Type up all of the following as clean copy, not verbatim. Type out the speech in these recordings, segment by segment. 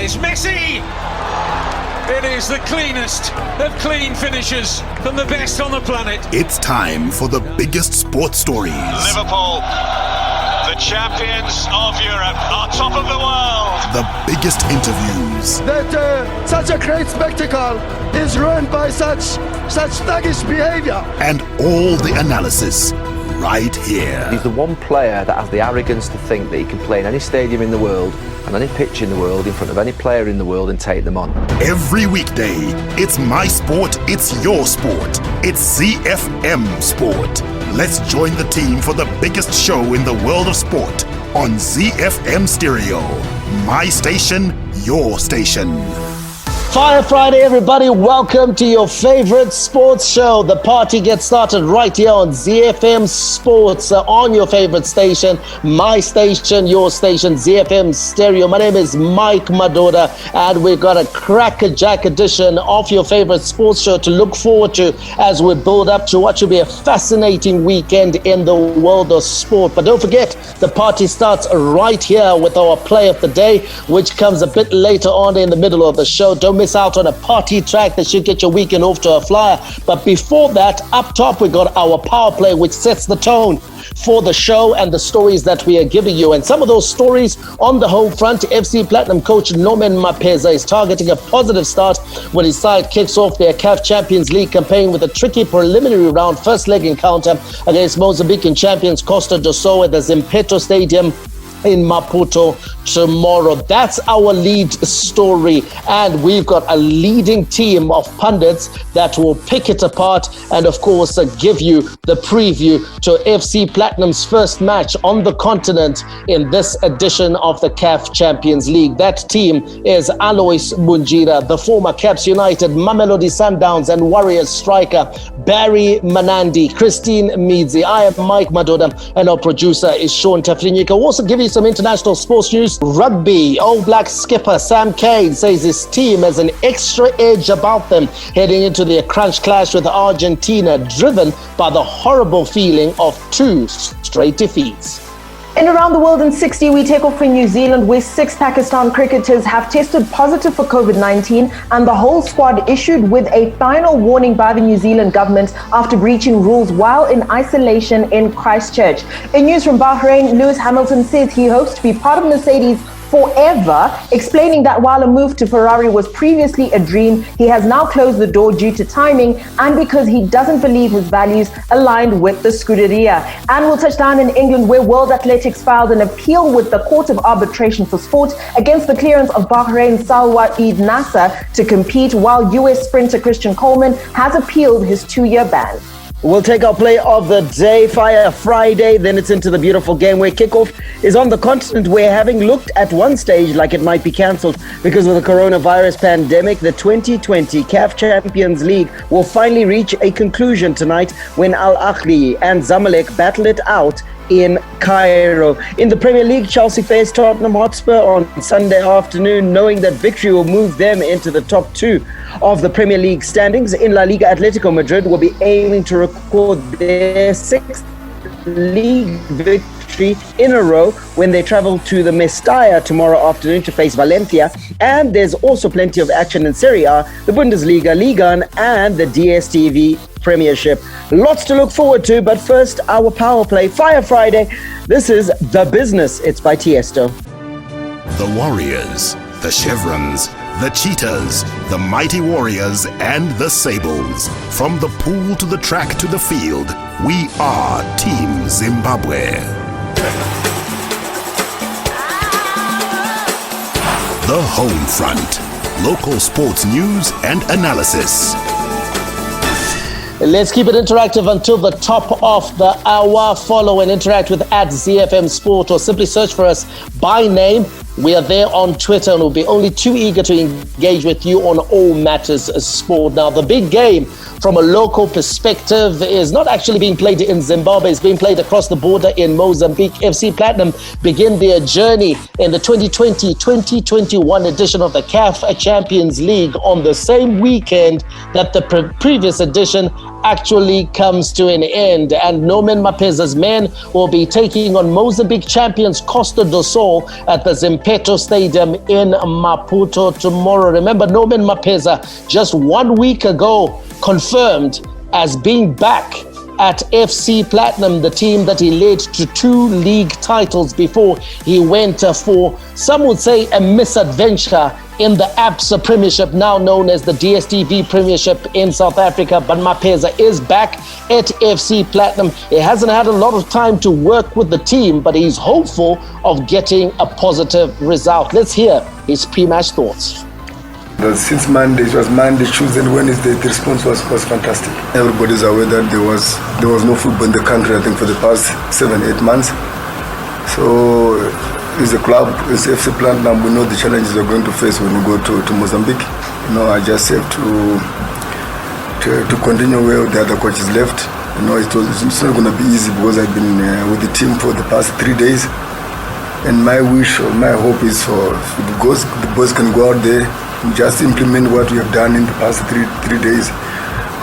It's Messi! It is the cleanest of clean finishes from the best on the planet. It's time for the biggest sports stories. Liverpool, the champions of Europe, on top of the world. The biggest interviews. That such a great spectacle is ruined by such thuggish behavior. And all the analysis right here. He's the one player that has the arrogance to think that he can play in any stadium in the world and any pitch in the world in front of any player in the world and take them on. Every weekday, it's my sport, it's your sport. It's ZiFM Sport. Let's join the team for the biggest show in the world of sport on ZiFM Stereo. My station, your station. Fire Friday, everybody. Welcome to your favorite sports show. The party gets started right here on ZiFM Sports, on your favorite station, my station, your station, ZiFM Stereo. My name is Mike Madoda, and we've got a crackerjack edition of your favorite sports show to look forward to as we build up to what should be a fascinating weekend in the world of sport. But don't forget, the party starts right here with our play of the day, which comes a bit later on in the middle of the show. Don't miss out on a party track that should get your weekend off to a flyer. But before that, up top, we got our power play, which sets the tone for the show and the stories that we are giving you. And some of those stories on the home front, FC Platinum coach Norman Mapeza is targeting a positive start when his side kicks off their CAF Champions League campaign with a tricky preliminary round first leg encounter against Mozambican champions Costa Do Sol at the Zimpeto Stadium in Maputo tomorrow. That's our lead story, and we've got a leading team of pundits that will pick it apart and of course give you the preview to FC Platinum's first match on the continent in this edition of the CAF Champions League. That team is Alois Munjira, the former Caps United, Mamelodi Sundowns and Warriors striker Barry Manandi, Christine Midzi. I am Mike Madoda, and our producer is Sean Tafrinyika. We'll also give you some international sports news. Rugby, All Black skipper Sam Cane says his team has an extra edge about them heading into their crunch clash with Argentina, driven by the horrible feeling of 2 straight defeats. In Around the World in 60, we take off in New Zealand, where 6 Pakistan cricketers have tested positive for COVID-19, and the whole squad issued with a final warning by the New Zealand government after breaching rules while in isolation in Christchurch. In news from Bahrain, Lewis Hamilton says he hopes to be part of Mercedes forever, explaining that while a move to Ferrari was previously a dream, he has now closed the door due to timing and because he doesn't believe his values aligned with the Scuderia. And we'll touch down in England, where World Athletics filed an appeal with the Court of Arbitration for Sport against the clearance of Bahrain's Salwa Eid Nasser to compete, while US sprinter Christian Coleman has appealed his 2-year ban. We'll take our play of the day, Fire Friday, then it's into the beautiful game where kickoff is on the continent, where, having looked at one stage like it might be cancelled because of the coronavirus pandemic, the 2020 CAF Champions League will finally reach a conclusion tonight when Al Ahly and Zamalek battle it out in Cairo. In the Premier League, Chelsea face Tottenham Hotspur on Sunday afternoon, knowing that victory will move them into the top 2 of the Premier League standings. In La Liga, Atletico Madrid will be aiming to record their 6th league victory in a row when they travel to the Mestalla tomorrow afternoon to face Valencia. And there's also plenty of action in Serie A, the Bundesliga, Liga 1 and the DStv Premiership. Lots to look forward to, but first, our power play, Fire Friday. This is The Business. It's by Tiesto. The Warriors, the Chevrons, the Cheetahs, the Mighty Warriors, and the Sables. From the pool to the track to the field, we are Team Zimbabwe. The Home Front. Local sports news and analysis. Let's keep it interactive until the top of the hour. Follow and interact with @ZiFM Sport, or simply search for us by name. We are there on Twitter, and we'll be only too eager to engage with you on all matters sport. Now, the big game from a local perspective is not actually being played in Zimbabwe. It's being played across the border in Mozambique. FC Platinum begin their journey in the 2020-2021 edition of the CAF Champions League on the same weekend that the previous edition actually comes to an end. And Norman Mapeza's men will be taking on Mozambique champions Costa Do Sol at the Zimpeto Stadium in Maputo tomorrow. Remember, Norman Mapeza just 1 week ago confirmed as being back at FC Platinum, the team that he led to 2 league titles before he went for, some would say, a misadventure in the ABSA Premiership, now known as the DStv Premiership in South Africa. But Mapeza is back at FC Platinum. He hasn't had a lot of time to work with the team, but he's hopeful of getting a positive result. Let's hear his pre-match thoughts. Since Monday, it was Monday, Tuesday and Wednesday, the response was fantastic. Everybody's aware that there was no football in the country, I think, for the past 7-8 months. So as a club, as FC Platinum, we know the challenges we're going to face when we go to Mozambique. I just have to continue where the other coaches left. It's not going to be easy because I've been with the team for the past 3 days. And my wish or my hope is for the boys can go out there and just implement what we have done in the past three days.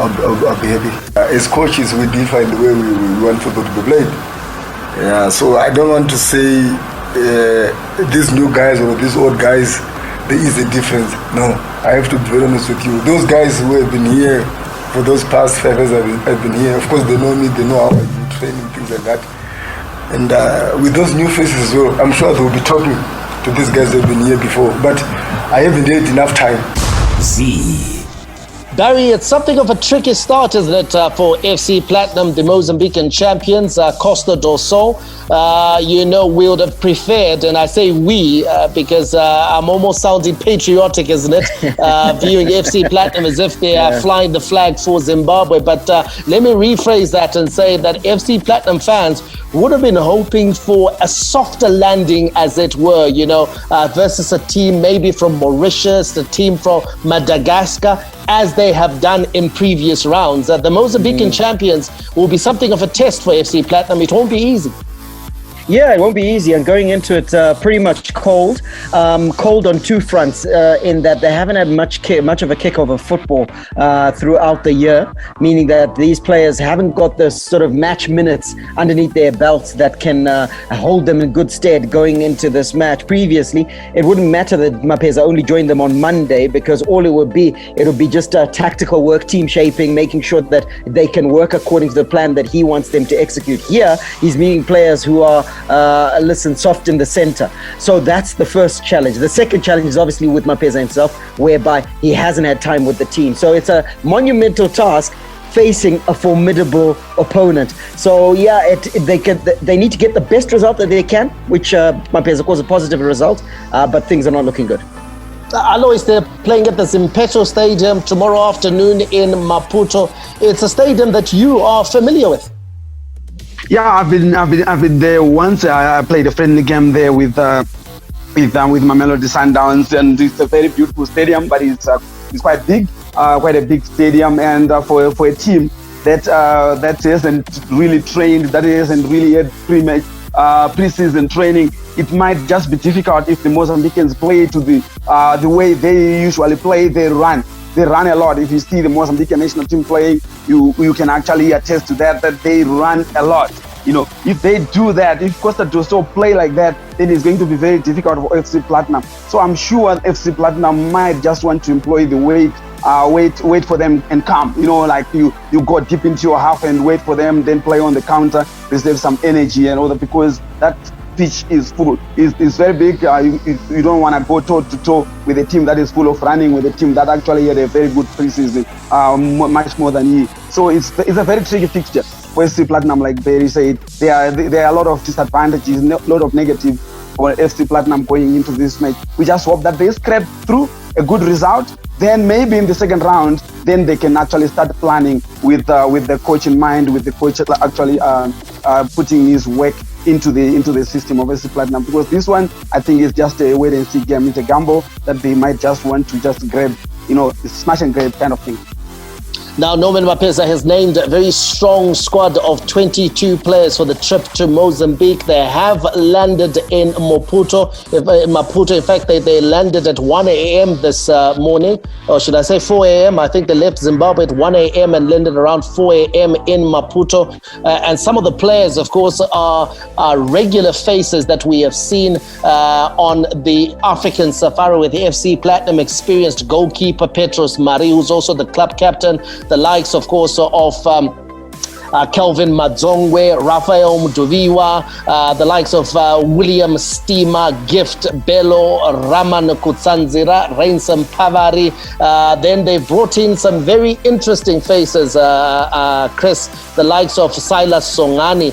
I'll be happy. As coaches, we define the way we want football to be played. Yeah, so I don't want to say these new guys or these old guys, there is a difference. No, I have to be very honest with you. Those guys who have been here for those past 5 years I've been here, of course they know me, they know how I do training, things like that. And with those new faces as well, I'm sure they will be talking to these guys who have been here before, but I haven't had enough time. Barry, it's something of a tricky start, isn't it, for FC Platinum, the Mozambican champions, Costa Do Sol. We would have preferred, and I say we, because I'm almost sounding patriotic, isn't it, viewing FC Platinum as if they are flying the flag for Zimbabwe. But let me rephrase that and say that FC Platinum fans would have been hoping for a softer landing, as it were, versus a team maybe from Mauritius, a team from Madagascar, as they have done in previous rounds. The Mozambican champions will be something of a test for FC Platinum. It won't be easy. Yeah, it won't be easy, and going into it pretty much cold on 2 fronts, in that they haven't had much of a kick of football throughout the year, meaning that these players haven't got the sort of match minutes underneath their belts that can hold them in good stead going into this match. Previously, it wouldn't matter that Mapeza only joined them on Monday, because all it would be just tactical work, team shaping, making sure that they can work according to the plan that he wants them to execute. Here, he's meeting players who are soft in the center. So that's the first challenge. The second challenge is obviously with Mapeza himself, whereby he hasn't had time with the team. So it's a monumental task facing a formidable opponent. So they need to get the best result that they can, which Mapeza, of course, a positive result, but things are not looking good. Alois, they're playing at the Zimpeto Stadium tomorrow afternoon in Maputo. It's a stadium that you are familiar with. Yeah, I've been there once. I played a friendly game there with Mamelodi Sundowns, and it's a very beautiful stadium, but it's quite big, quite a big stadium, and for a team that hasn't really trained, that hasn't really had pre-season training, it might just be difficult if the Mozambicans play to the way they usually play. They run a lot. If you see the Mozambican national team playing, you can actually attest to that they run a lot. If they do that, if Costa Do Sol play like that, then it's going to be very difficult for FC Platinum. So I'm sure FC Platinum might just want to employ the wait for them and come. Like you go deep into your half and wait for them, then play on the counter, reserve some energy and all that, because that pitch is full. It's very big. You don't want to go toe to toe with a team that is full of running, with a team that actually had a very good preseason, much more than you. So it's a very tricky fixture for FC Platinum. Like Barry said, there are a lot of disadvantages, a lot of negative for FC Platinum going into this match. We just hope that they scrape through a good result. Then maybe in the second round, then they can actually start planning with the coach in mind, with the coach actually putting his work into the system of FC Platinum, because this one I think is just a wait and see game. It's a gamble that they might just want to just grab, smash and grab kind of thing. Now, Norman Mapeza has named a very strong squad of 22 players for the trip to Mozambique. They have landed in Maputo. In fact, they landed at 1 a.m. this morning, or should I say 4 a.m.? I think they left Zimbabwe at 1 a.m. and landed around 4 a.m. in Maputo. And some of the players, of course, are regular faces that we have seen on the African safari with the FC Platinum. Experienced goalkeeper Petros Mari, who's also the club captain. The likes, of course, of Kelvin Madzongwe, Rafael Mduviwa, the likes of William Steamer, Gift Bello, Raman Kutsanzira, Ransom Pavari. Then they brought in some very interesting faces, Chris, the likes of Silas Songani.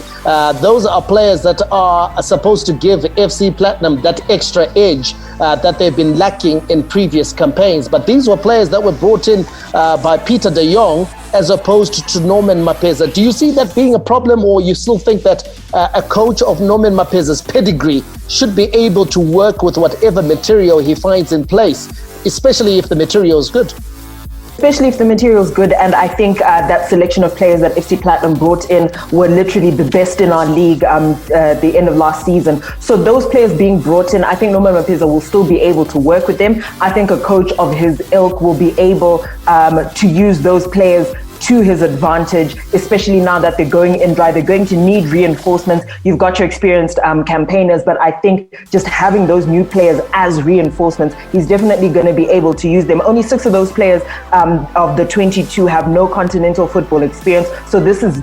Those are players that are supposed to give FC Platinum that extra edge that they've been lacking in previous campaigns. But these were players that were brought in by Peter de Jong as opposed to Norman Mapeza. Do you see that being a problem, or you still think that a coach of Norman Mapeza's pedigree should be able to work with whatever material he finds in place, especially if the material is good? Especially if the material is good, and I think that selection of players that FC Platinum brought in were literally the best in our league the end of last season. So those players being brought in, I think Norman Mapeza will still be able to work with them. I think a coach of his ilk will be able to use those players to his advantage, especially now that they're going in dry. They're going to need reinforcements. You've got your experienced campaigners, but I think just having those new players as reinforcements, he's definitely going to be able to use them. Only 6 of those players of the 22 have no continental football experience. So this is,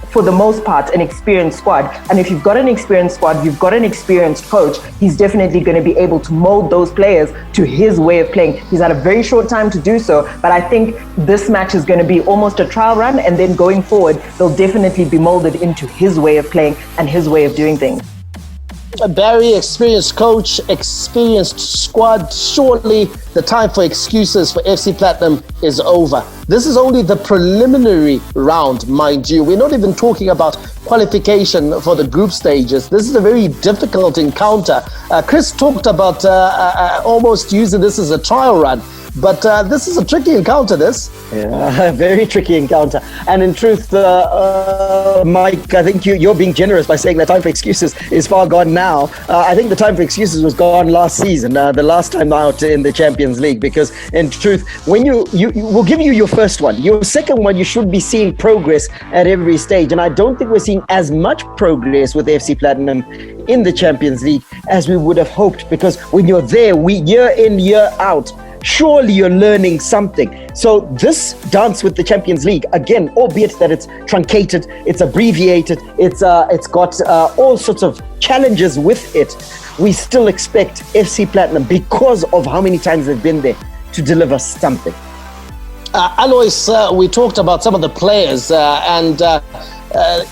for the most part, an experienced squad. And if you've got an experienced squad, you've got an experienced coach, he's definitely going to be able to mold those players to his way of playing. He's had a very short time to do so, but I think this match is going to be almost a trial run, and then going forward, they'll definitely be molded into his way of playing and his way of doing things. A very experienced coach, experienced squad. Surely the time for excuses for FC Platinum is over. This is only the preliminary round, mind you. We're not even talking about qualification for the group stages. This is a very difficult encounter. Chris talked about almost using this as a trial run. But this is a tricky encounter, this. Yeah, a very tricky encounter. And in truth, Mike, I think you're being generous by saying the time for excuses is far gone now. I think the time for excuses was gone last season, the last time out in the Champions League. Because in truth, when you will give you your first one, your second one, you should be seeing progress at every stage. And I don't think we're seeing as much progress with FC Platinum in the Champions League as we would have hoped. Because when you're there, year in, year out, surely you're learning something. So this dance with the Champions League, again, albeit that it's truncated, it's abbreviated, it's got all sorts of challenges with it, we still expect FC Platinum, because of how many times they've been there, to deliver something. Alois, we talked about some of the players and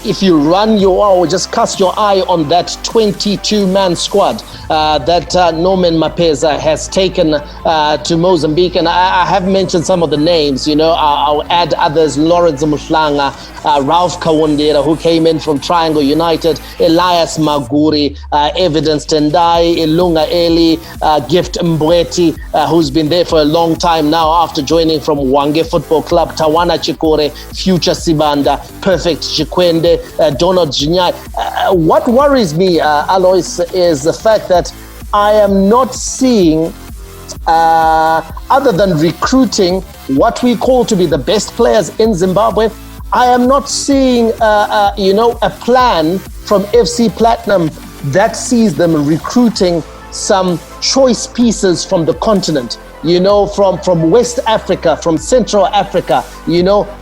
if you run or just cast your eye on that 22-man squad that Norman Mapeza has taken to Mozambique, and I have mentioned some of the names, I'll add others: Lawrence Mushlanga, Ralph Kawundera, who came in from Triangle United, Elias Maguri, Evidence Tendai, Ilunga Eli, Gift Mbweti, who's been there for a long time now after joining from Wange Football Club, Tawana Chikore, Future Sibanda, Perfect Chikwende, Donald Jinyai. What worries me, Alois, is the fact that I am not seeing, other than recruiting what we call to be the best players in Zimbabwe, I am not seeing, a plan from FC Platinum that sees them recruiting some choice pieces from the continent. From West Africa, from Central Africa,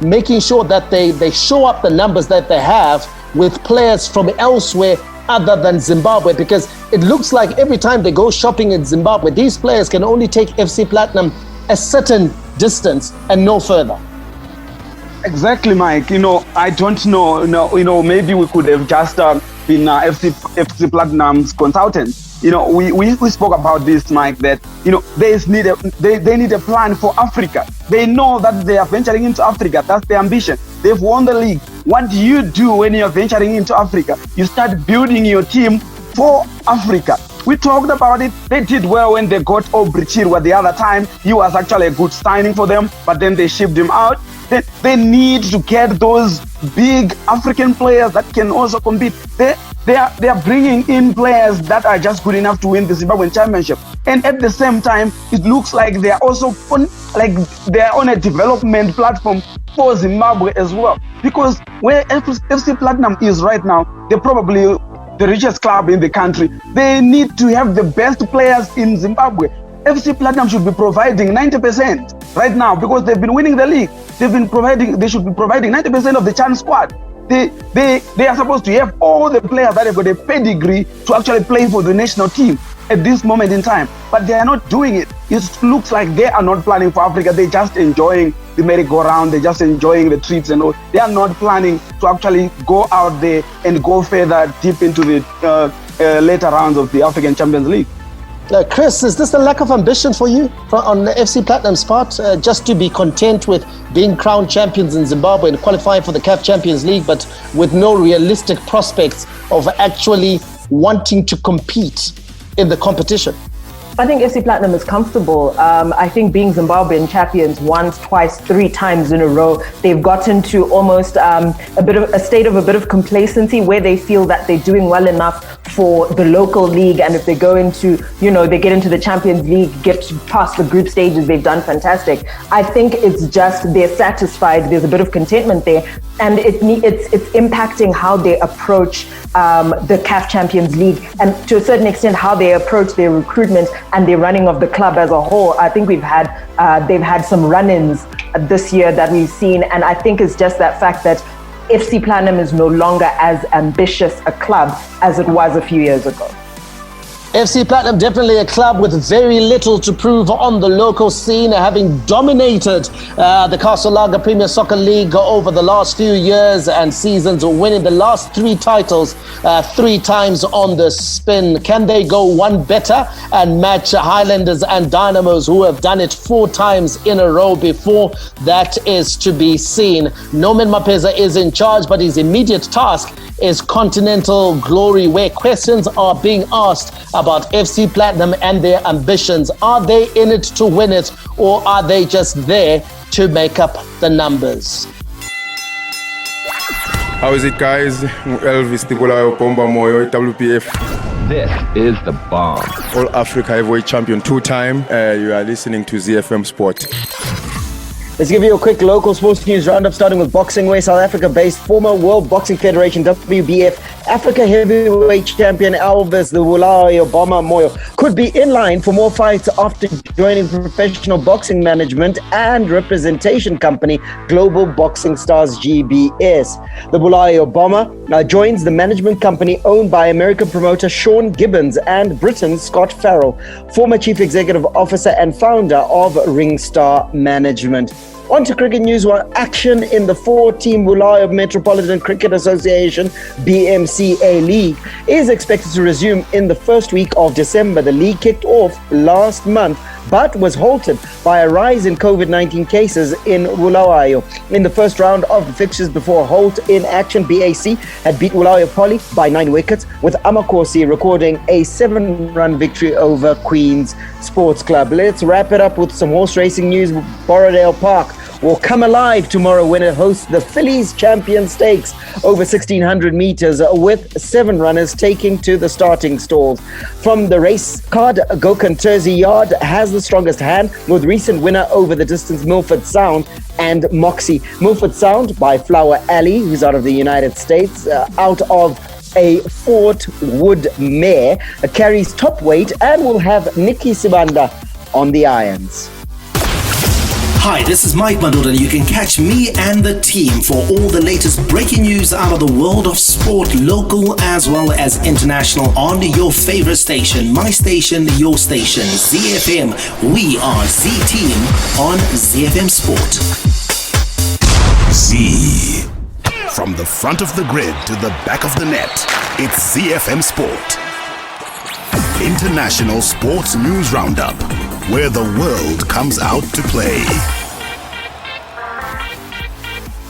making sure that they show up the numbers that they have with players from elsewhere other than Zimbabwe, because it looks like every time they go shopping in Zimbabwe, these players can only take FC Platinum a certain distance and no further. Exactly, Mike. I don't know. Maybe we could have just been FC Platinum's consultants. We spoke about this, Mike, that they need a plan for Africa. They know that they are venturing into Africa. That's their ambition. They've won the league. What do you do when you're venturing into Africa? You start building your team for Africa. We talked about it. They did well when they got Aubrey Chirwa the other time. He was actually a good signing for them, but then they shipped him out. They need to get those big African players that can also compete. They are bringing in players that are just good enough to win the Zimbabwean Championship. And at the same time, it looks like they are also on a development platform for Zimbabwe as well. Because where FC Platinum is right now, they're probably the richest club in the country. They need to have the best players in Zimbabwe. FC Platinum should be providing 90% right now because they've been winning the league. They should be providing 90% of the chance squad. They are supposed to have all the players that have got a pedigree to actually play for the national team at this moment in time, but they are not doing it. It looks like they are not planning for Africa. They're just enjoying the merry-go-round. They're just enjoying the trips and all. They are not planning to actually go out there and go further deep into the later rounds of the African Champions League. Chris, is this the lack of ambition for you on the FC Platinum's part, just to be content with being crowned champions in Zimbabwe and qualifying for the CAF Champions League, but with no realistic prospects of actually wanting to compete in the competition? I think FC Platinum is comfortable. I think being Zimbabwean champions once, twice, 3 times in a row, they've gotten to almost a state of complacency where they feel that they're doing well enough for the local league, and if they go into, they get into the Champions League, get past the group stages, they've done fantastic. I think it's just they're satisfied. There's a bit of contentment there, and it's impacting how they approach the CAF Champions League, and to a certain extent how they approach their recruitment and the running of the club as a whole. I think they've had some run-ins this year that we've seen, and I think it's just that fact that FC Platinum is no longer as ambitious a club as it was a few years ago. FC Platinum, definitely a club with very little to prove on the local scene, having dominated the Castle Premier Soccer League over the last few years and seasons, winning the last 3 titles 3 times on the spin. Can they go one better and match Highlanders and Dynamos, who have done it 4 times in a row before? That is to be seen. Norman Mapeza is in charge, but his immediate task is continental glory, where questions are being asked about FC Platinum and their ambitions. Are they in it to win it, or are they just there to make up the numbers? How is it, guys? Elvis Tigulayo Pomba Moyo, WPF. This is the bomb. All Africa heavyweight champion 2 times. You are listening to ZiFM Sport. Let's give you a quick local sports news roundup, starting with boxing, where South Africa-based former World Boxing Federation WBF Africa heavyweight champion Elvis the Bulawayo Bomber Moyo could be in line for more fights after joining professional boxing management and representation company Global Boxing Stars GBS. The Bulawayo Bomber joins the management company owned by American promoter Sean Gibbons and Britain's Scott Farrell, former chief executive officer and founder of Ringstar Management. On to cricket news, where action in the 4-team Bulawayo Metropolitan Cricket Association BMCA League is expected to resume in the first week of December. The league kicked off last month but was halted by a rise in COVID-19 cases in Bulawayo. In the first round of the fixtures before a halt in action, BAC had beat Bulawayo Poly by 9 wickets, with Amakosi recording a 7-run victory over Queen's Sports Club. Let's wrap it up with some horse racing news. Borrowdale Park will come alive tomorrow when it hosts the Phillies Champion Stakes over 1,600 meters, with 7 runners taking to the starting stalls. From the race card, Gokhan Terzi Yard has the strongest hand, with recent winner over the distance Milford Sound and Moxie. Milford Sound by Flower Alley, who's out of the United States, out of a Fort Wood mare, carries top weight and will have Nikki Sibanda on the irons. Hi, this is Mike Madoda, and you can catch me and the team for all the latest breaking news out of the world of sport, local as well as international, on your favorite station, my station, your station, ZiFM. We are Z-Team on ZiFM Sport. Z. From the front of the grid to the back of the net, it's ZiFM Sport. International Sports News Roundup, where the world comes out to play.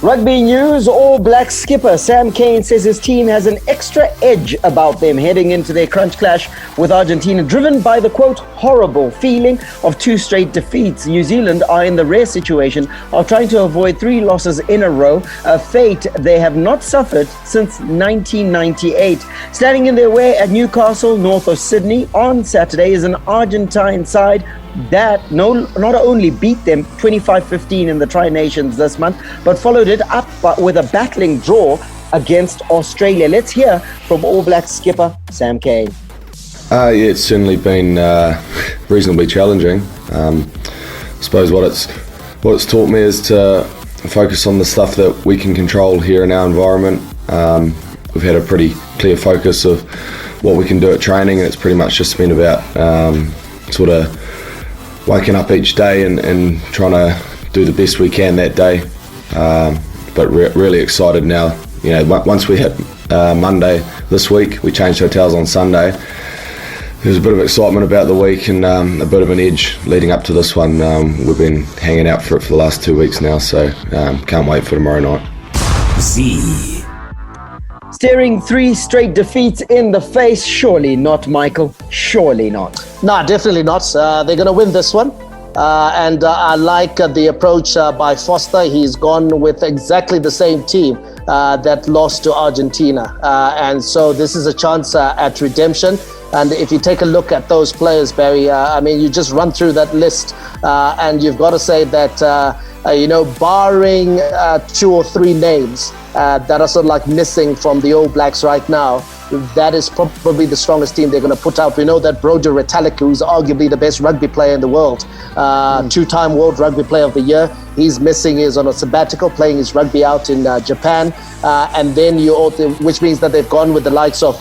Rugby news, All Black skipper Sam Cane says his team has an extra edge about them heading into their crunch clash with Argentina, driven by the, quote, horrible feeling of 2 straight defeats. New Zealand are in the rare situation of trying to avoid 3 losses in a row, a fate they have not suffered since 1998. Standing in their way at Newcastle, north of Sydney, on Saturday is an Argentine side that not only beat them 25-15 in the Tri Nations this month, but followed it up with a battling draw against Australia. Let's hear from All Black skipper Sam Cane. Yeah, it's certainly been reasonably challenging. I suppose what it's taught me is to focus on the stuff that we can control here in our environment. We've had a pretty clear focus of what we can do at training, and it's pretty much just been about sort of waking up each day and trying to do the best we can that day. But really excited now. You know, once we hit Monday this week, we changed hotels on Sunday. There's a bit of excitement about the week and a bit of an edge leading up to this one. We've been hanging out for it for the last 2 weeks now, so can't wait for tomorrow night. Z. Staring 3 straight defeats in the face, surely not, Michael. Surely not. Nah, definitely not. They're going to win this one. And I like the approach by Foster. He's gone with exactly the same team that lost to Argentina. And so this is a chance at redemption. And if you take a look at those players, Barry, I mean, you just run through that list and you've got to say that, barring 2 or 3 names that are sort of like missing from the All Blacks right now, that is probably the strongest team they're going to put out. We know that Broder Retallick, who's arguably the best rugby player in the world, 2-time World Rugby Player of the Year, he's missing, is on a sabbatical, playing his rugby out in Japan. And then which means that they've gone with the likes of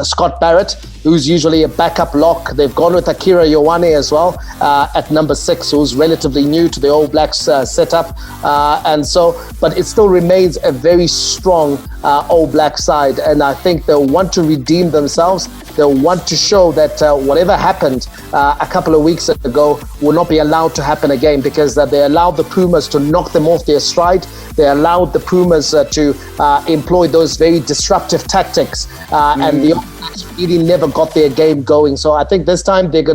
Scott Barrett, who's usually a backup lock. They've gone with Akira Ioane as well at number 6, who's relatively new to the All Blacks setup. But it still remains a very strong All Black side. And I think they'll want to redeem themselves. They'll want to show that whatever happened a couple of weeks ago will not be allowed to happen again, because they allowed the Pumas to knock them off their stride. They allowed the Pumas to employ those very disruptive tactics. And the All Blacks really never got their game going. So I think this time there's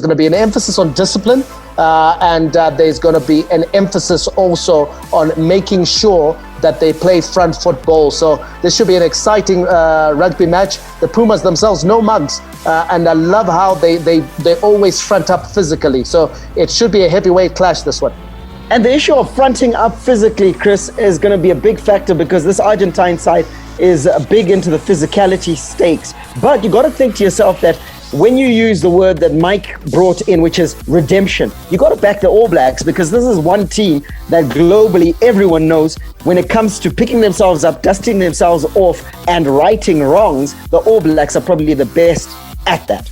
going to be an emphasis on discipline, and there's going to be an emphasis also on making sure that they play front football. So this should be an exciting rugby match. The Pumas themselves, no mugs, and I love how they always front up physically. So it should be a heavyweight clash, this one. And the issue of fronting up physically, Chris, is going to be a big factor, because this Argentine side is big into the physicality stakes. But you got to think to yourself that when you use the word that Mike brought in, which is redemption, you got to back the All Blacks, because this is one team that globally everyone knows when it comes to picking themselves up, dusting themselves off and righting wrongs, the All Blacks are probably the best at that.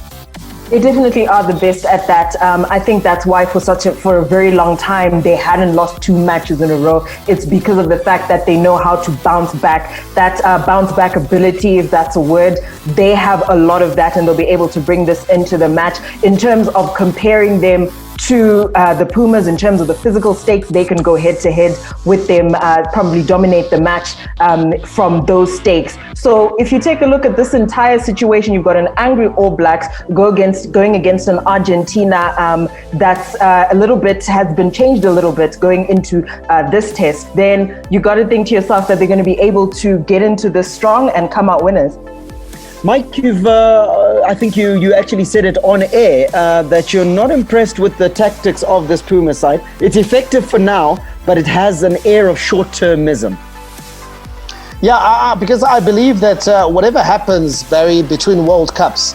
They definitely are the best at that. I think that's why for a very long time they hadn't lost 2 matches in a row. It's because of the fact that they know how to bounce back. That bounce back ability, if that's a word, they have a lot of that, and they'll be able to bring this into the match. In terms of comparing them to the Pumas, in terms of the physical stakes, they can go head to head with them, probably dominate the match from those stakes. So if you take a look at this entire situation, you've got an angry All Blacks going against an Argentina that's has been changed a little bit going into this test. Then you got to think to yourself that they're going to be able to get into this strong and come out winners. Mike, I think you actually said it on air that you're not impressed with the tactics of this Puma side. It's effective for now, but it has an air of short-termism. Yeah, because I believe that whatever happens, Barry, between World Cups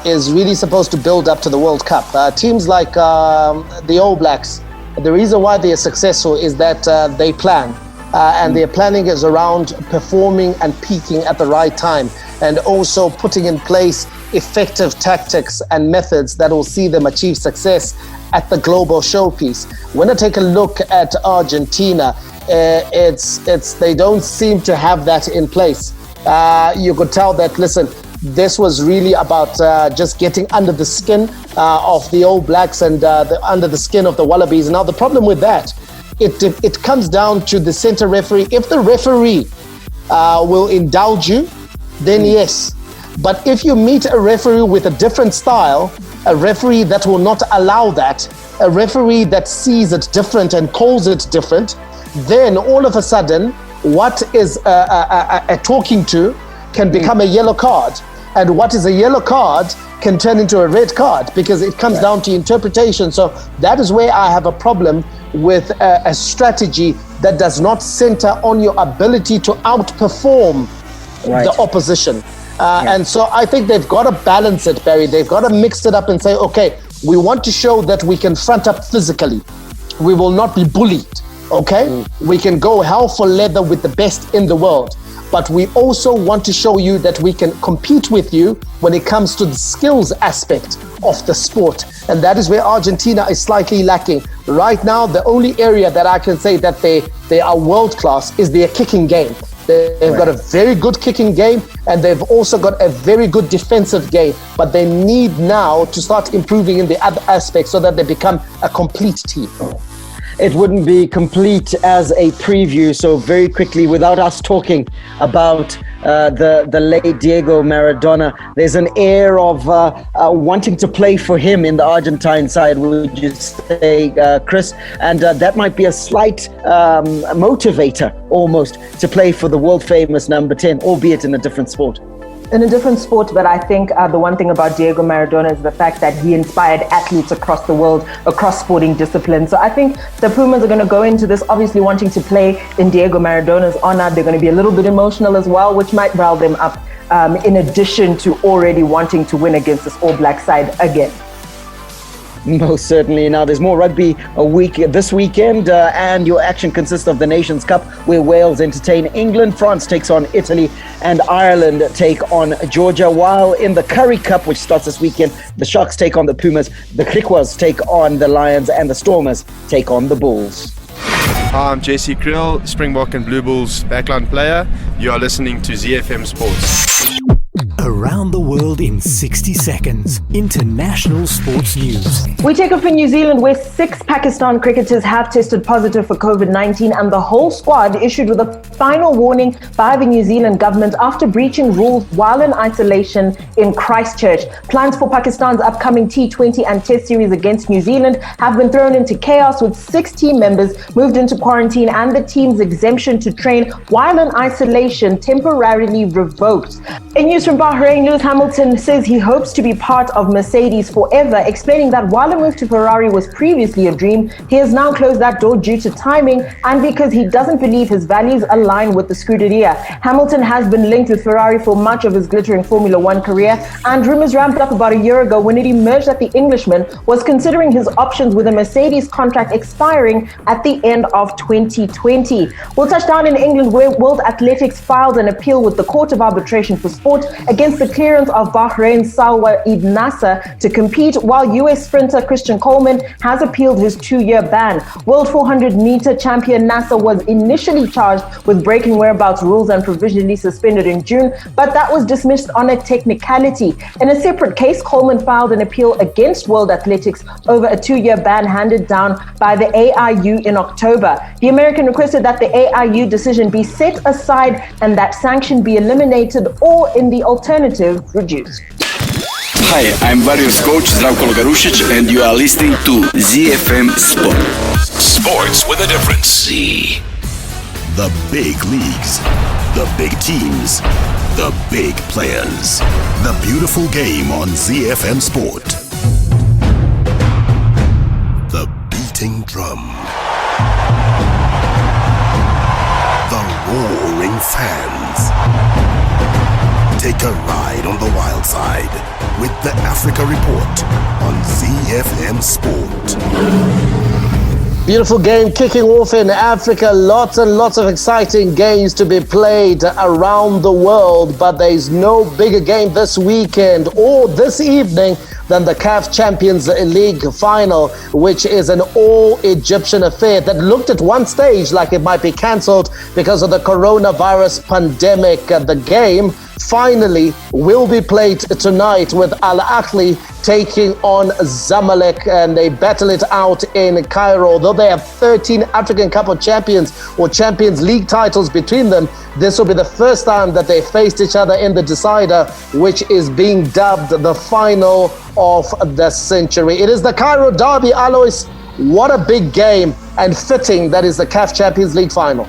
is really supposed to build up to the World Cup. Teams like the All Blacks, the reason why they are successful is that they plan. And their planning is around performing and peaking at the right time, and also putting in place effective tactics and methods that will see them achieve success at the global showpiece. When I take a look at Argentina, they don't seem to have that in place. You could tell that, listen, this was really about just getting under the skin of the All Blacks and under the skin of the Wallabies. Now, the problem with that it comes down to the center referee. If the referee will indulge you, then yes. But if you meet a referee with a different style, a referee that will not allow that, a referee that sees it different and calls it different, then all of a sudden, what is a talking to can become a yellow card. And what is a yellow card can turn into a red card, because it comes down to interpretation. So that is where I have a problem with a strategy that does not center on your ability to outperform the opposition. And so I think they've got to balance it, Barry. They've got to mix it up and say, okay, we want to show that we can front up physically. We will not be bullied, okay? We can go hell for leather with the best in the world. But we also want to show you that we can compete with you when it comes to the skills aspect of the sport. And that is where Argentina is slightly lacking. Right now, the only area that I can say that they are world-class is their kicking game. They've got a very good kicking game, and they've also got a very good defensive game. But they need now to start improving in the other aspects so that they become a complete team. It wouldn't be complete as a preview. So very quickly, without us talking about the late Diego Maradona, there's an air of wanting to play for him in the Argentine side, would you say, Chris? And that might be a slight motivator almost to play for the world famous number 10, albeit in a different sport. In a different sport, but I think the one thing about Diego Maradona is the fact that he inspired athletes across the world, across sporting disciplines. So I think the Pumas are going to go into this obviously wanting to play in Diego Maradona's honor. They're going to be a little bit emotional as well, which might rile them up, in addition to already wanting to win against this All Black side again. Most certainly. Now, there's more rugby this weekend, and your action consists of the Nations Cup, where Wales entertain England, France takes on Italy, and Ireland take on Georgia. While in the Currie Cup, which starts this weekend, the Sharks take on the Pumas, the Griquas take on the Lions, and the Stormers take on the Bulls. Hi, I'm JC Krill, Springbok and Blue Bulls backline player. You are listening to ZiFM Sports. Around the world in 60 seconds. International sports news. We take off in New Zealand, where 6 Pakistan cricketers have tested positive for COVID-19, and the whole squad issued with a final warning by the New Zealand government after breaching rules while in isolation in Christchurch. Plans for Pakistan's upcoming T20 and Test series against New Zealand have been thrown into chaos, with 6 team members moved into quarantine and the team's exemption to train while in isolation temporarily revoked. In news from Bahrain, Lewis Hamilton says he hopes to be part of Mercedes forever, explaining that while a move to Ferrari was previously a dream, he has now closed that door due to timing and because he doesn't believe his values align with the Scuderia. Hamilton has been linked with Ferrari for much of his glittering Formula One career, and rumors ramped up about a year ago when it emerged that the Englishman was considering his options with a Mercedes contract expiring at the end of 2020. We'll touch down in England, where World Athletics filed an appeal with the Court of Arbitration for Sport against the clearance of Bahrain's Salwa Ibn Nasser to compete, while US sprinter Christian Coleman has appealed his 2-year ban. World 400-meter champion Nasser was initially charged with breaking whereabouts rules and provisionally suspended in June, but that was dismissed on a technicality. In a separate case, Coleman filed an appeal against World Athletics over a 2-year ban handed down by the AIU in October. The American requested that the AIU decision be set aside and that sanction be eliminated, or in the alternative, reduced. Hi, I'm Warriors coach Zdravko Logarušić, and you are listening to ZiFM Sport. Sports with a difference. Z. The big leagues, the big teams, the big players. The beautiful game on ZiFM Sport. The beating drum. The roaring fans. Take a ride on the wild side with the Africa Report on ZiFM Sport. Beautiful game kicking off in Africa. Lots and lots of exciting games to be played around the world, but there's no bigger game this weekend or this evening than the CAF Champions League final, which is an all-Egyptian affair that looked at one stage like it might be cancelled because of the coronavirus pandemic. The game finally will be played tonight, with Al Ahly taking on Zamalek, and they battle it out in Cairo. Although they have 13 African Cup of Champions or Champions League titles between them, this will be the first time that they faced each other in the decider, which is being dubbed the final of the century. It is the Cairo derby, Alois. What a big game, and fitting that is the CAF Champions League final.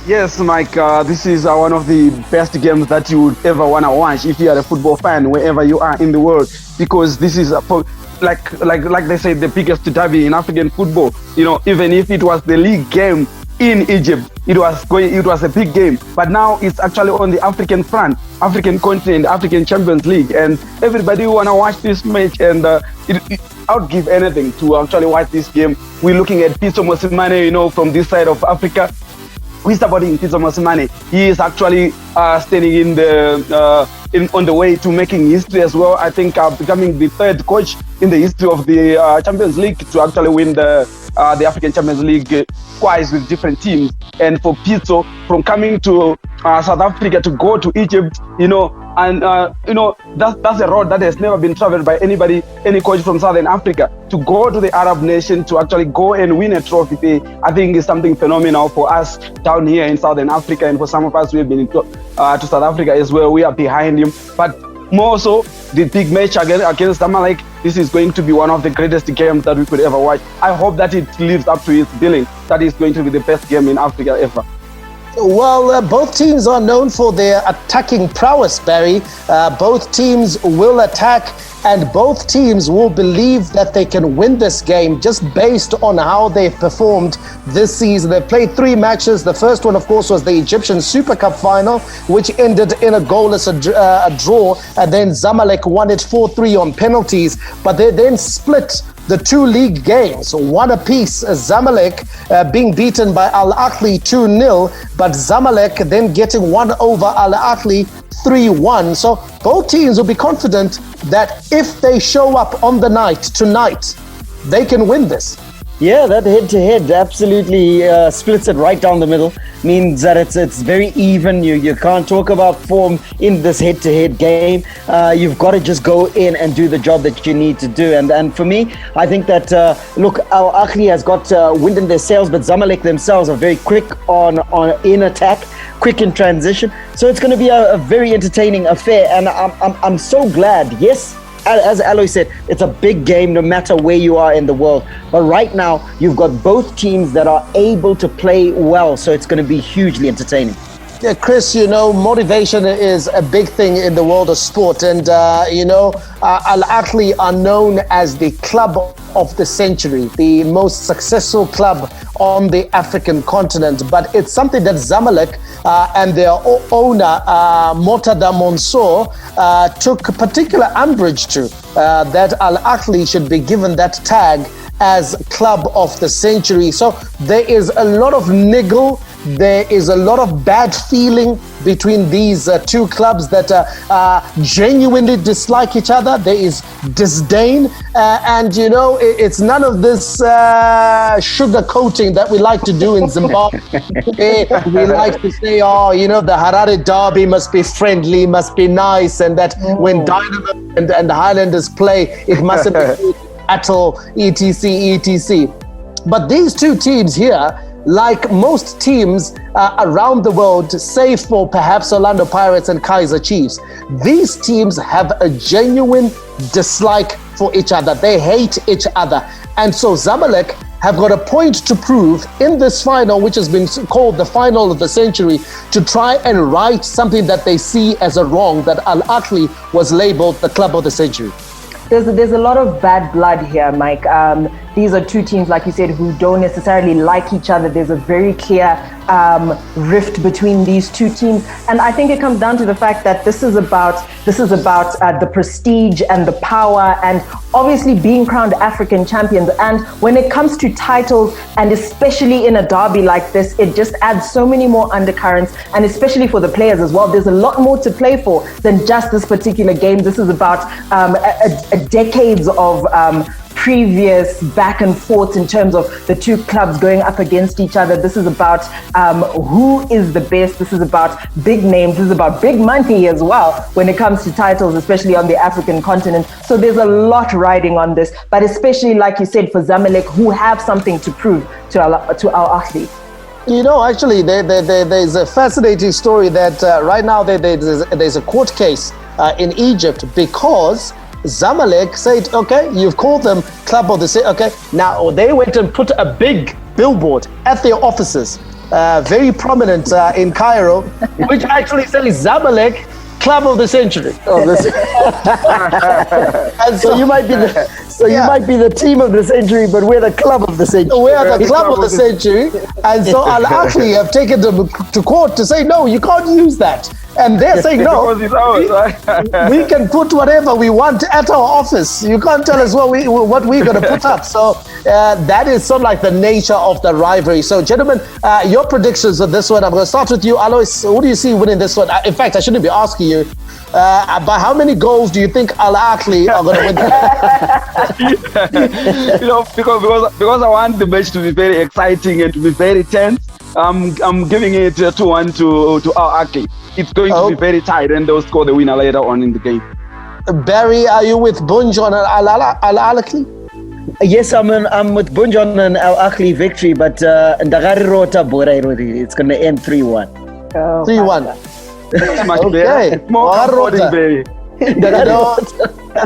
Yes, Mike, this is one of the best games that you would ever want to watch if you are a football fan, wherever you are in the world, because this is like they say, the biggest derby in African football. You know, even if it was the league game in Egypt, it was a big game, but now it's actually on the African front, African continent, African Champions League, and everybody want to watch this match, and I would give anything to actually watch this game. We're looking at Pitso Mosimane, you know, from this side of Africa. We're supporting Pitso Mosimane. He is actually standing in the on the way to making history as well. I think becoming the third coach in the history of the Champions League to actually win the African Champions League twice with different teams. And for Pitso, from coming to South Africa to go to Egypt, you know, and that's a road that has never been traveled by anybody, any coach from Southern Africa. To go to the Arab nation, to actually go and win a trophy, I think is something phenomenal for us down here in Southern Africa, and for some of us who have been to South Africa as well. We are behind him, but more so the big match against Zamalek. This is going to be one of the greatest games that we could ever watch. I hope that it lives up to its billing. That is going to be the best game in Africa ever. Well, both teams are known for their attacking prowess, Barry. Both teams will attack, and both teams will believe that they can win this game just based on how they've performed this season. They've played 3 matches. The first one, of course, was the Egyptian Super Cup final, which ended in a goalless draw, and then Zamalek won it 4-3 on penalties. But they then split the 2 league games, one apiece. Zamalek being beaten by Al Ahly 2-0, but Zamalek then getting one over Al Ahly 3-1. So both teams will be confident that if they show up on the night tonight, they can win this. Yeah, that head-to-head absolutely splits it right down the middle. Means that it's very even. You can't talk about form in this head-to-head game. You've got to just go in and do the job that you need to do. And for me, I think that look, Al Ahly has got wind in their sails, but Zamalek themselves are very quick on in attack, quick in transition. So it's going to be a very entertaining affair, and I'm so glad. Yes, as Aloy said, it's a big game no matter where you are in the world. But right now, you've got both teams that are able to play well, so it's going to be hugely entertaining. Yeah, Chris, you know, motivation is a big thing in the world of sport. And, Al Ahly are known as the club of the century, the most successful club on the African continent. But it's something that Zamalek and their owner, Mortada Mansour, took particular umbrage to, that Al Ahly should be given that tag as club of the century. So there is a lot of niggle. There is a lot of bad feeling between these 2 clubs that genuinely dislike each other. There is disdain, and you know, it's none of this sugar coating that we like to do in Zimbabwe. We like to say, oh, you know, the Harare derby must be friendly, must be nice, and that when Dynamo and the Highlanders play, it mustn't be battle, etc. But these 2 teams here, like most teams around the world, save for perhaps Orlando Pirates and Kaizer Chiefs, these teams have a genuine dislike for each other. They hate each other. And so Zamalek have got a point to prove in this final, which has been called the final of the century, to try and right something that they see as a wrong, that Al Ahly was labeled the club of the century. There's a lot of bad blood here, Mike. These are 2 teams, like you said, who don't necessarily like each other. There's a very clear rift between these 2 teams, and I think it comes down to the fact that this is about the prestige and the power, and obviously being crowned African champions. And when it comes to titles, and especially in a derby like this, it just adds so many more undercurrents, and especially for the players as well. There's a lot more to play for than just this particular game. This is about decades of previous back and forth in terms of the two clubs going up against each other. This is about who is the best. This is about big names. This is about big money as well when it comes to titles, especially on the African continent. So there's a lot riding on this, but especially like you said, for Zamalek, who have something to prove to our athletes. You know, actually, there's a fascinating story that right now there's a court case in Egypt because Zamalek said, okay, you've called them Club of the City, okay. Now, they went and put a big billboard at their offices, very prominent in Cairo, which actually says Zamalek Club of the Century. And so you might be you might be the team of the century, but we're the club of the century. We're the club of the century. And so Al Ahly have taken them to court to say, no, you can't use that. And they're saying, no, we can put whatever we want at our office. You can't tell us what we're going to put up. So that is sort of like the nature of the rivalry. So, gentlemen, your predictions on this one. I'm going to start with you, Alois. Who do you see winning this one? In fact, I shouldn't be asking you. By how many goals do you think Al Ahly are going to win? You know, because I want the match to be very exciting and to be very tense. I'm giving it 2-1 to Al Ahly. It's going to be very tight, and they'll score the winner later on in the game. Barry, are you with Bunj on Al Ahly? Yes, I'm with Bunj on an Al Ahly victory, but it's going to end 3-1. 3-1. Okay.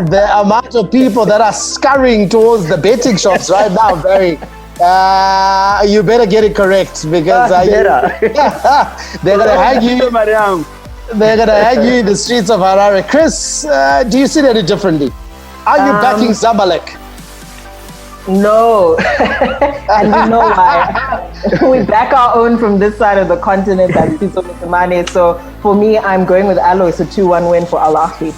The amount of people that are scurrying towards the betting shops right now, Barry. You better get it correct because they're gonna hang you. They're gonna hang you in the streets of Harare. Chris, do you see that differently? Are you backing Zamalek? No, and you know why? We back our own from this side of the continent, and so for me, I'm going with Alois, a 2-1 win for Al Ahly.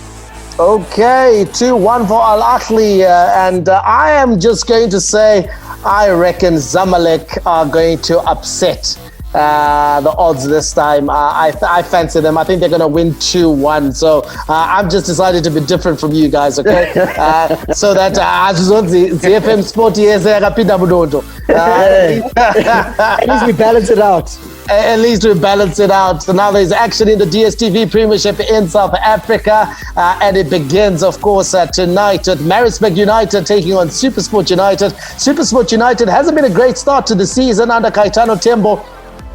Okay, 2-1 for Al Ahly, and I am just going to say, I reckon Zamalek are going to upset the odds this time. I fancy them. I think they're going to win 2-1. So I've just decided to be different from you guys, okay? So that ZiFM Sport at least we balance it out. At least we balance it out. So now there's action in the DStv Premiership in South Africa, and it begins, of course, tonight at Maritzburg United taking on SuperSport United. SuperSport United hasn't been a great start to the season under Caetano Tembo.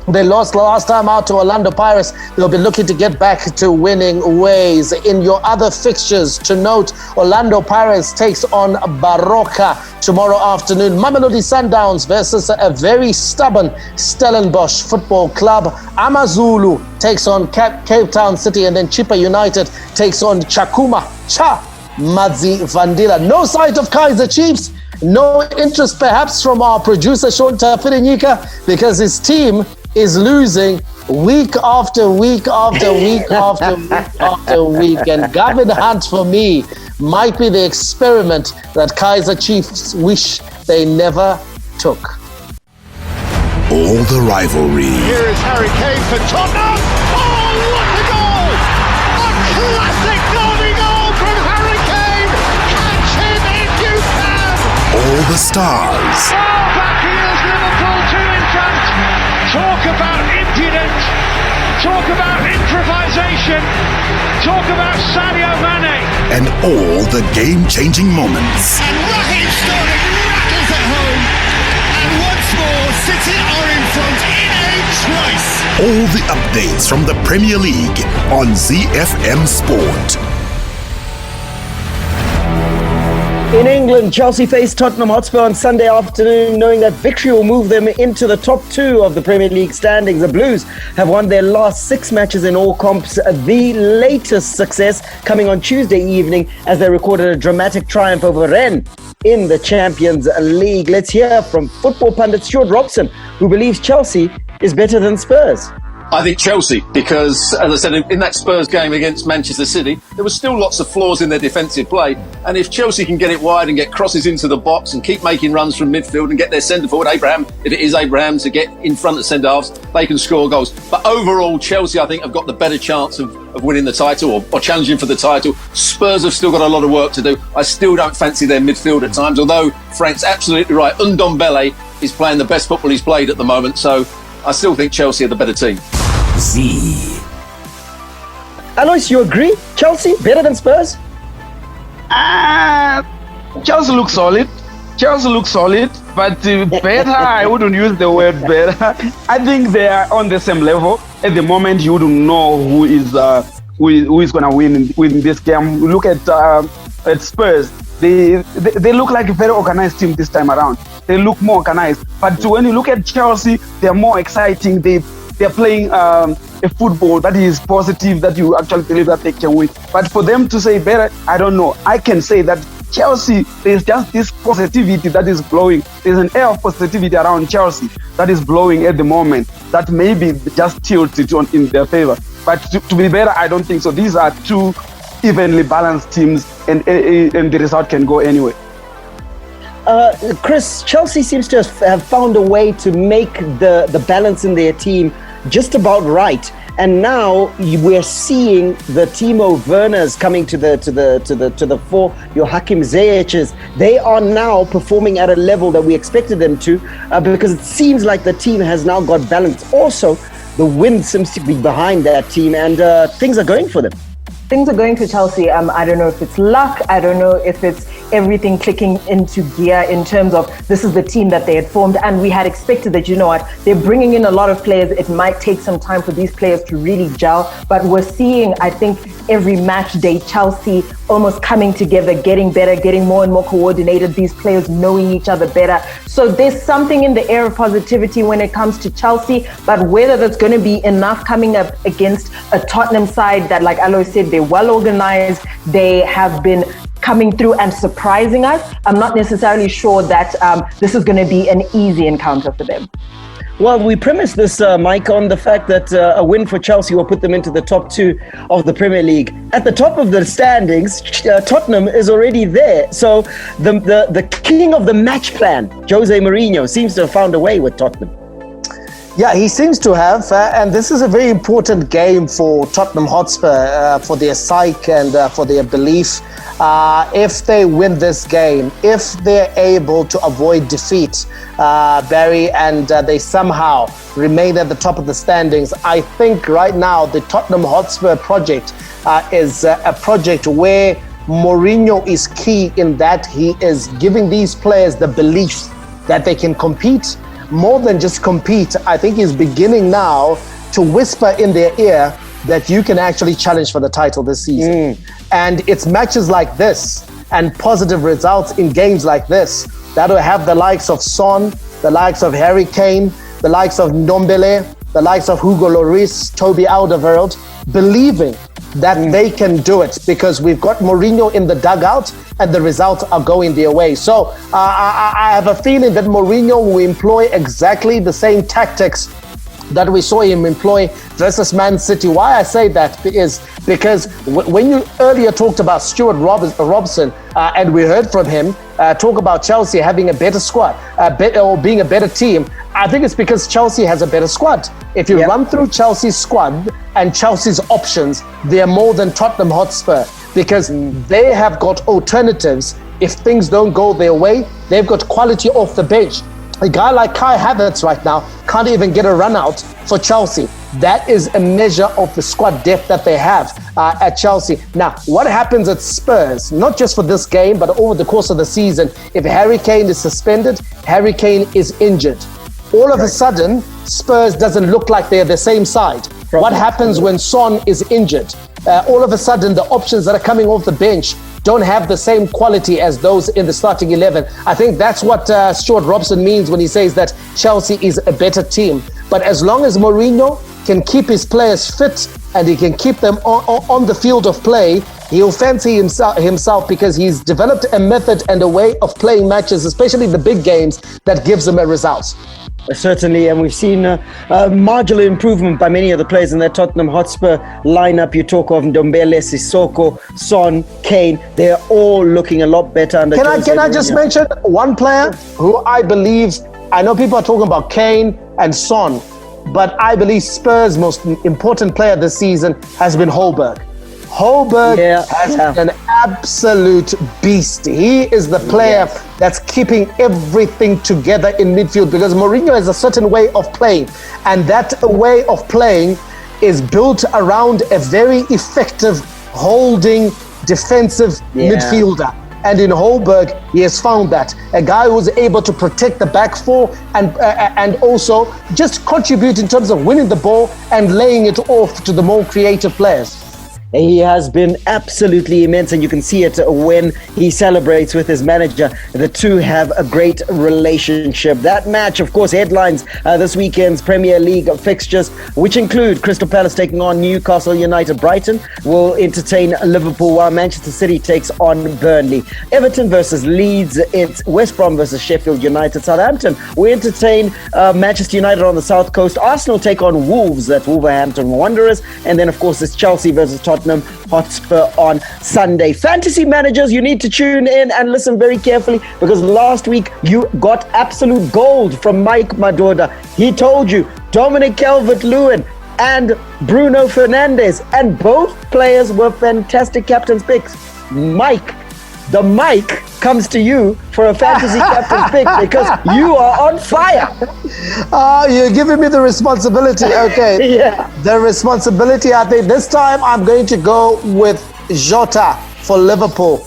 They lost last time out to Orlando Pirates. They'll be looking to get back to winning ways. In your other fixtures to note, Orlando Pirates takes on Baroka tomorrow afternoon. Mamelodi Sundowns versus a very stubborn Stellenbosch Football Club. Amazulu takes on Cape Town City, and then Chippa United takes on Chakuma Madzi Vandila. No sight of Kaizer Chiefs. No interest perhaps from our producer Sean Tafirenyika because his team is losing week after week after week after week after week. And Gavin Hunt, for me, might be the experiment that Kaizer Chiefs wish they never took. All the rivalry. Here is Harry Kane for Tottenham. Oh, what a goal! A classic derby goal from Harry Kane. Catch him if you can. All the stars. Oh, back heels Liverpool 2 in front. Talk about impudent. Talk about improvisation. Talk about Sadio Mane. And all the game-changing moments. And Raheem Sterling rattles at home. And once more, City are in front in a trice. All the updates from the Premier League on ZiFM Sport. In England, Chelsea faced Tottenham Hotspur on Sunday afternoon, knowing that victory will move them into the top 2 of the Premier League standings. The Blues have won their last 6 matches in all comps, the latest success coming on Tuesday evening as they recorded a dramatic triumph over Rennes in the Champions League. Let's hear from football pundit Stuart Robson, who believes Chelsea is better than Spurs. I think Chelsea, because, as I said, in that Spurs game against Manchester City, there was still lots of flaws in their defensive play. And if Chelsea can get it wide and get crosses into the box and keep making runs from midfield and get their centre-forward, Abraham, if it is Abraham, to get in front of centre-halves, they can score goals. But overall, Chelsea, I think, have got the better chance of winning the title or challenging for the title. Spurs have still got a lot of work to do. I still don't fancy their midfield at times, although Frank's absolutely right. Ndombele is playing the best football he's played at the moment, so I still think Chelsea are the better team. Alois, you agree? Chelsea better than Spurs? Chelsea looks solid. But better, I wouldn't use the word better. I think they are on the same level. At the moment, you wouldn't know who is going to win this game. Look at Spurs. They look like a very organized team this time around. They look more organized. But when you look at Chelsea, they're more exciting. They're playing a football that is positive, that you actually believe that they can win. But for them to say better, I don't know. I can say that Chelsea, there's just this positivity that is blowing. There's an air of positivity around Chelsea that is blowing at the moment that maybe just tilts it in their favor. But to be better, I don't think so. These are two evenly balanced teams, and the result can go anyway. Chris, Chelsea seems to have found a way to make the balance in their team just about right, and now we're seeing the Timo Werners coming to the fore. Your Hakim Ziyech's, they are now performing at a level that we expected them to, because it seems like the team has now got balance. Also, the wind seems to be behind that team, and things are going for them. Things are going for Chelsea. I don't know if it's luck. I don't know if it's everything clicking into gear in terms of this is the team that they had formed, and we had expected that, you know what, they're bringing in a lot of players. It might take some time for these players to really gel, but we're seeing, I think, every match day Chelsea almost coming together, getting better, getting more and more coordinated, these players knowing each other better. So there's something in the air of positivity when it comes to Chelsea, but whether that's going to be enough coming up against a Tottenham side that, like Alois said, they're well organized, they have been coming through and surprising us, I'm not necessarily sure that this is going to be an easy encounter for them. Well, we premised this, Mike, on the fact that a win for Chelsea will put them into the top two of the Premier League. At the top of the standings, Tottenham is already there. So the king of the match plan, Jose Mourinho, seems to have found a way with Tottenham. Yeah, he seems to have, and this is a very important game for Tottenham Hotspur, for their psyche and for their belief. If they win this game, if they're able to avoid defeat, Barry, and they somehow remain at the top of the standings, I think right now the Tottenham Hotspur project is a project where Mourinho is key in that he is giving these players the belief that they can compete. More than just compete, I think he's beginning now to whisper in their ear that you can actually challenge for the title this season. And it's matches like this and positive results in games like this that will have the likes of Son, the likes of Harry Kane, the likes of Ndombele, the likes of Hugo Lloris, Toby Alderweireld, believing that they can do it because we've got Mourinho in the dugout and the results are going their way. So I have a feeling that Mourinho will employ exactly the same tactics that we saw him employ versus Man City. Why I say that is because when you earlier talked about Stuart Robson, and we heard from him talk about Chelsea having a better squad, or being a better team, I think it's because Chelsea has a better squad. If you run through Chelsea's squad and Chelsea's options, they're more than Tottenham Hotspur because they have got alternatives. If things don't go their way, they've got quality off the bench. A guy like Kai Havertz right now can't even get a run out for Chelsea. That is a measure of the squad depth that they have at Chelsea. Now, what happens at Spurs, not just for this game, but over the course of the season, if Harry Kane is suspended, Harry Kane is injured. All of a sudden, Spurs doesn't look like they're the same side. What happens when Son is injured? All of a sudden, the options that are coming off the bench don't have the same quality as those in the starting 11. I think that's what Stuart Robson means when he says that Chelsea is a better team. But as long as Mourinho can keep his players fit and he can keep them on the field of play, he'll fancy himself because he's developed a method and a way of playing matches, especially the big games, that gives him a result. Certainly, and we've seen marginal improvement by many of the players in that Tottenham Hotspur lineup. You talk of Ndombele, Sissoko, Son, Kane. They're all looking a lot better under Can I just mention one player who I believe, I know people are talking about Kane and Son, but I believe Spurs' most important player this season has been Holberg. Holberg has been an absolute beast. He is the player that's keeping everything together in midfield, because Mourinho has a certain way of playing, and that way of playing is built around a very effective holding defensive midfielder. And in Holberg, he has found that. A guy who's able to protect the back four and also just contribute in terms of winning the ball and laying it off to the more creative players. He has been absolutely immense, and you can see it when he celebrates with his manager. The two have a great relationship. That match, of course, headlines this weekend's Premier League fixtures, which include Crystal Palace taking on Newcastle United. Brighton will entertain Liverpool, while Manchester City takes on Burnley. Everton versus Leeds. It's West Brom versus Sheffield United. Southampton will entertain Manchester United on the South Coast. Arsenal take on Wolves at Wolverhampton Wanderers. And then, of course, it's Chelsea versus Tottenham Hotspur on Sunday. Fantasy managers, you need to tune in and listen very carefully, because last week you got absolute gold from Mike Madoda. He told you Dominic Calvert-Lewin and Bruno Fernandes, and both players were fantastic captain's picks. Mike, the mic comes to you for a fantasy captain's pick, because you are on fire. You're giving me the responsibility. Okay. The responsibility, I think this time I'm going to go with Jota for Liverpool.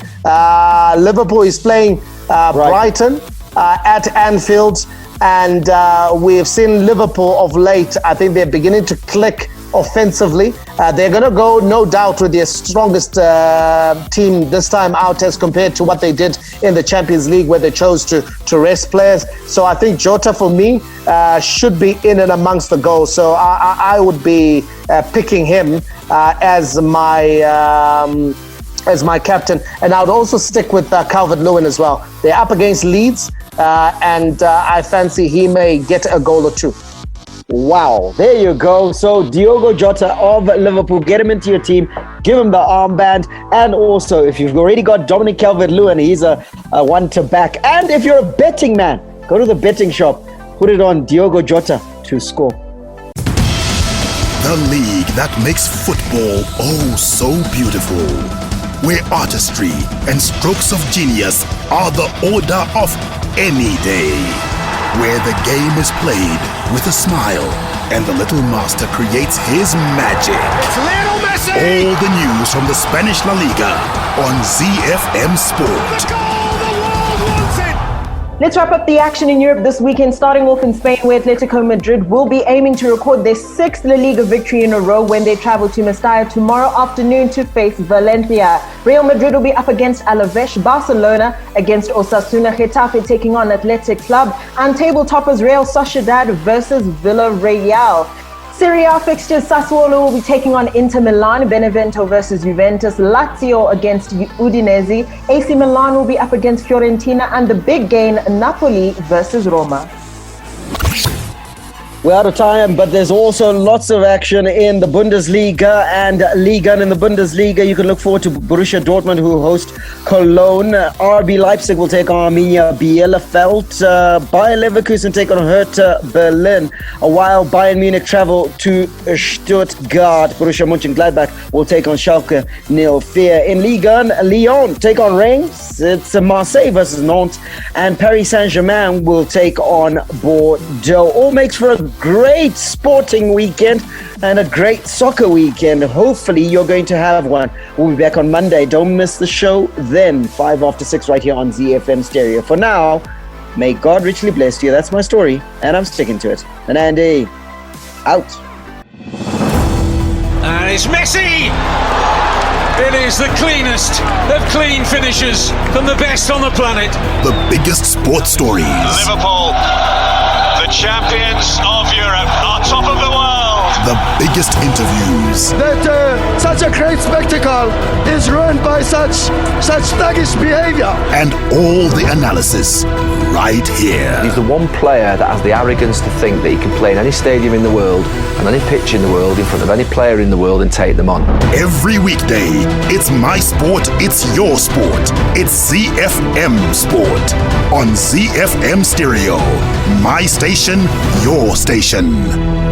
Liverpool is playing Brighton at Anfield, and we've seen Liverpool of late. I think they're beginning to click offensively. They're going to go, no doubt, with their strongest team this time out as compared to what they did in the Champions League, where they chose to rest players. So I think Jota, for me, should be in and amongst the goals. So I would be picking him as my captain. And I would also stick with Calvert-Lewin as well. They're up against Leeds, and I fancy he may get a goal or two. Wow, there you go. So Diogo Jota of Liverpool, get him into your team, give him the armband, and also if you've already got Dominic Calvert-Lewin, he's a one to back. And if you're a betting man, go to the betting shop, put it on Diogo Jota to score. The league that makes football oh so beautiful, where artistry and strokes of genius are the order of any day, where the game is played with a smile and the little master creates his magic. It's Lionel Messi! All the news from the Spanish La Liga on ZiFM Sport. The goal the world wants it! Let's wrap up the action in Europe this weekend, starting off in Spain, where Atletico Madrid will be aiming to record their 6th La Liga victory in a row when they travel to Mestalla tomorrow afternoon to face Valencia. Real Madrid will be up against Alaves, Barcelona against Osasuna, Getafe taking on Athletic Club, and table toppers Real Sociedad versus Villarreal. Serie A fixtures, Sassuolo will be taking on Inter Milan, Benevento versus Juventus, Lazio against Udinese, AC Milan will be up against Fiorentina, and the big game, Napoli versus Roma. We're out of time, but there's also lots of action in the Bundesliga and Liga. In the Bundesliga, you can look forward to Borussia Dortmund, who host Cologne. RB Leipzig will take on Arminia Bielefeld. Bayer Leverkusen take on Hertha Berlin, while Bayern Munich travel to Stuttgart. Borussia Mönchengladbach will take on Schalke 04. In Liga, Lyon take on Reims. It's Marseille versus Nantes, and Paris Saint-Germain will take on Bordeaux. All makes for a great sporting weekend and a great soccer weekend. Hopefully you're going to have one. We'll be back on Monday. Don't miss the show then, 5 after 6 right here on ZiFM Stereo. For now, may God richly bless you. That's my story, and I'm sticking to it. And Andy, out. And it's Messi! It is the cleanest of clean finishes from the best on the planet. The biggest sports stories. Liverpool, the champions of Europe, on top of the world. The biggest interviews. That such a great spectacle is ruined by such thuggish behavior. And all the analysis right here. He's the one player that has the arrogance to think that he can play in any stadium in the world and any pitch in the world in front of any player in the world and take them on. Every weekday, it's my sport, it's your sport. It's ZiFM Sport on ZiFM Stereo. My station, your station.